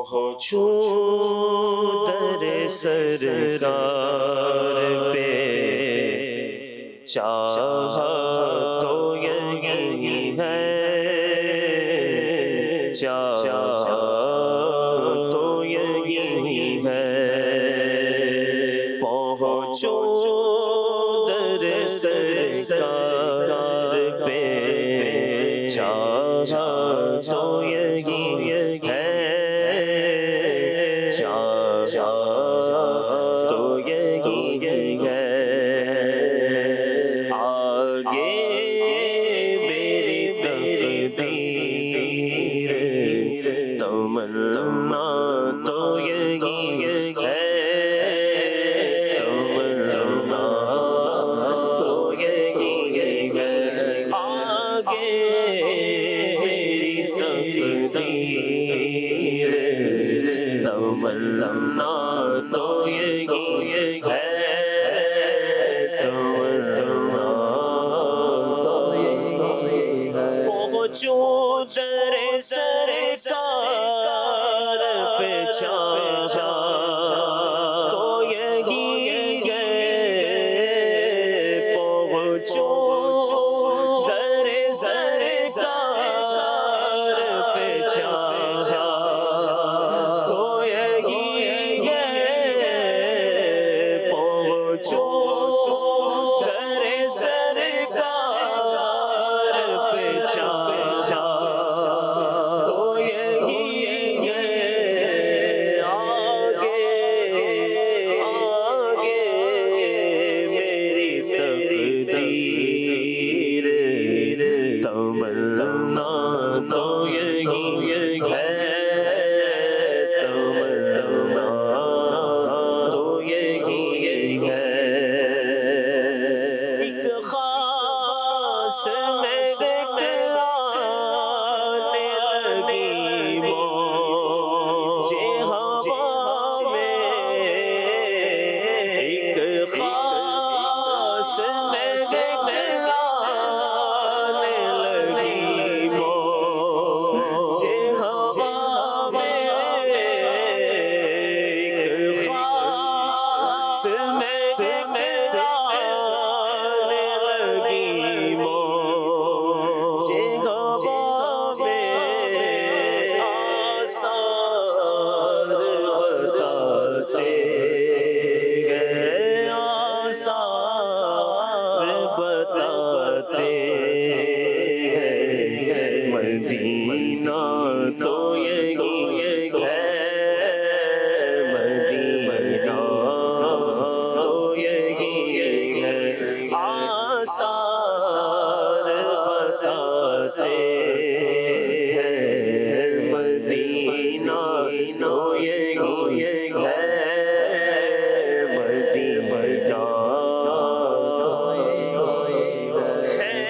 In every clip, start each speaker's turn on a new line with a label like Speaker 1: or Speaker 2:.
Speaker 1: پہنچوں در سرکار پہ چاہا تو یہی ہے چاہا تو یہی ہے پہنچوں در سرکار پہ چاہا تو یہی ہے تو یہی ہے آگے میری تقدیر تمنا تو یہی ہے تمنا تو یہی ہے آگے میری تقدیر تمنا تو یہی ہے تمنا تو یہی ہے پہنچوں در سرکار پہ چاہا تو یہی ہے پہنچوں در سرکار پہ چاہا تو یہی ہے پہنچوں در سرکار پہ چاہا تو یہی ہے آگے آگے میری تقدیر تمنا تو یہی ہے تمنا تو یہی ہے ایک خاص آنے لگی موجے ہوا میں ایک خاص آنے لگی موجے ہوا میں ایک خاص آنے لگی موجے ہوا میں آثار بتاتے گئے آثار بتاتے گئے مدینہ تو یہی ہے مدینہ تو یہی ہے آثار بتاتے ہیں مدینہ تو یہی ہے مدینہ ہے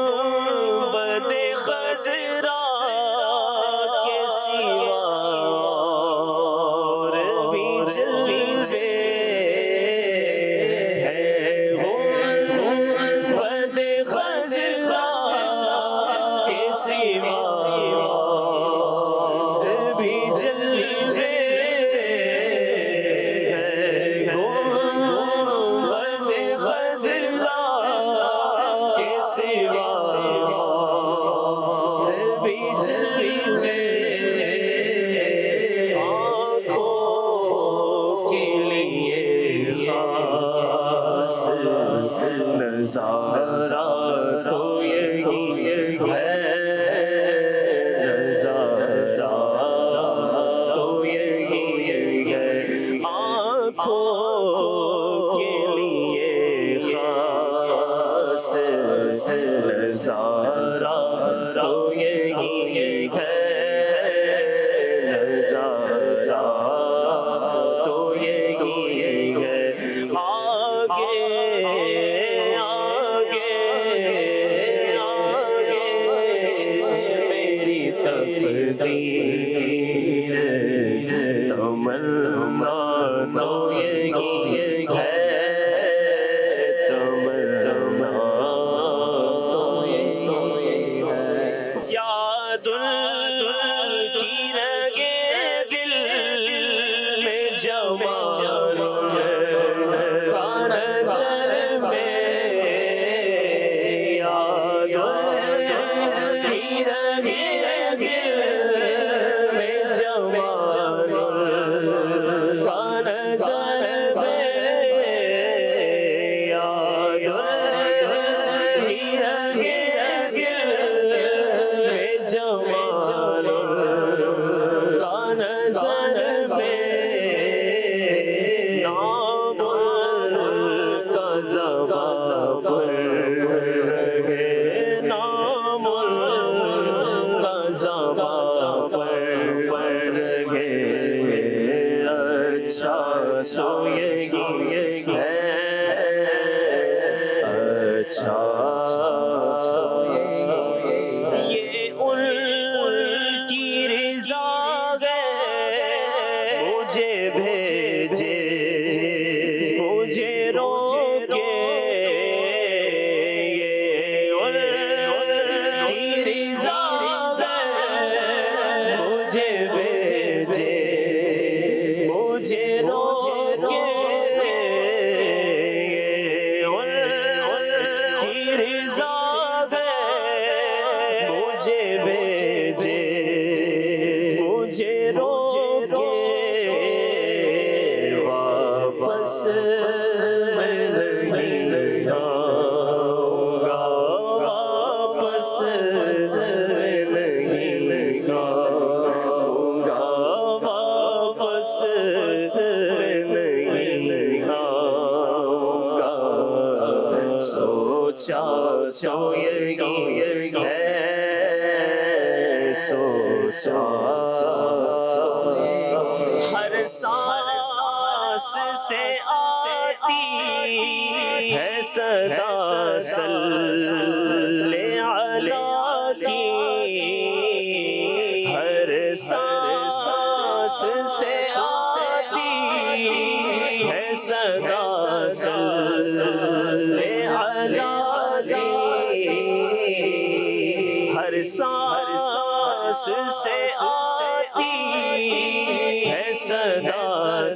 Speaker 1: گنبد خضرا کے سوا اور بھی جلوے ہے گنبد خضرا کے سوا اور بھی جلوے ہے گنبد خضرا کے سوا اور بھی جلوے آنکھوں کے لیے خاص نظارہ تو یہی ہے نظارہ تو یہی ہے آنکھوں کے لیے خاص نظارہ تو یہی ہے نظارہ تو یہی ہے آگے آگے آگے میری تقدیر تمنا تو یہی ہے تمنا تو یہی ہے یاد کی رگیں تو یہی ہے سوچا ہر سانس سے آتی ہے صدا صلی علیہ کی ہر سانس سے آتی ہے صدا صلی علیہ ہر سانس سے آتی ہے صدا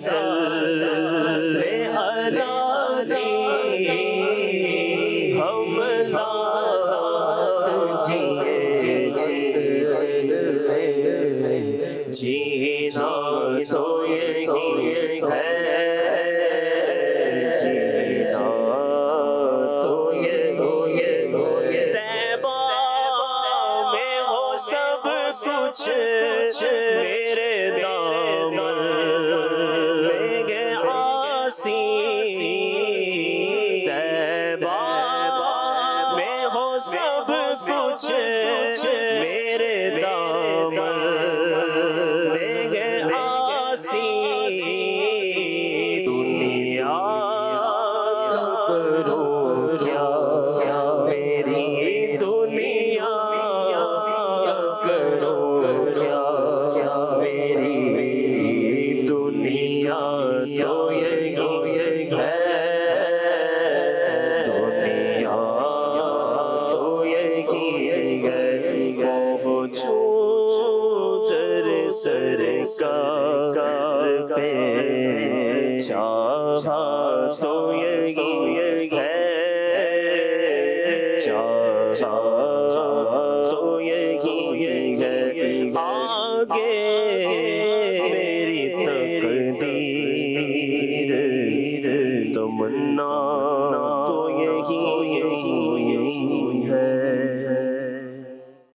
Speaker 1: صلی علیہ ہم لاکھ جینا تو یہی ہے جینا تو یہی طیبہ میں ہو سب کچھ میرے دامن میں گے آسی طیبہ میں ہو سب کچھ میرے دامن میں گے آسی دنیا کرو کیا میری دنیا کرو کیا میری دنیا تو یہی ہے دنیا تو یہی ہے پہنچوں در سرکار پہ چاہا تو یہی ہے چاہا تو یہی ہے آگے میری تقدیر تمنا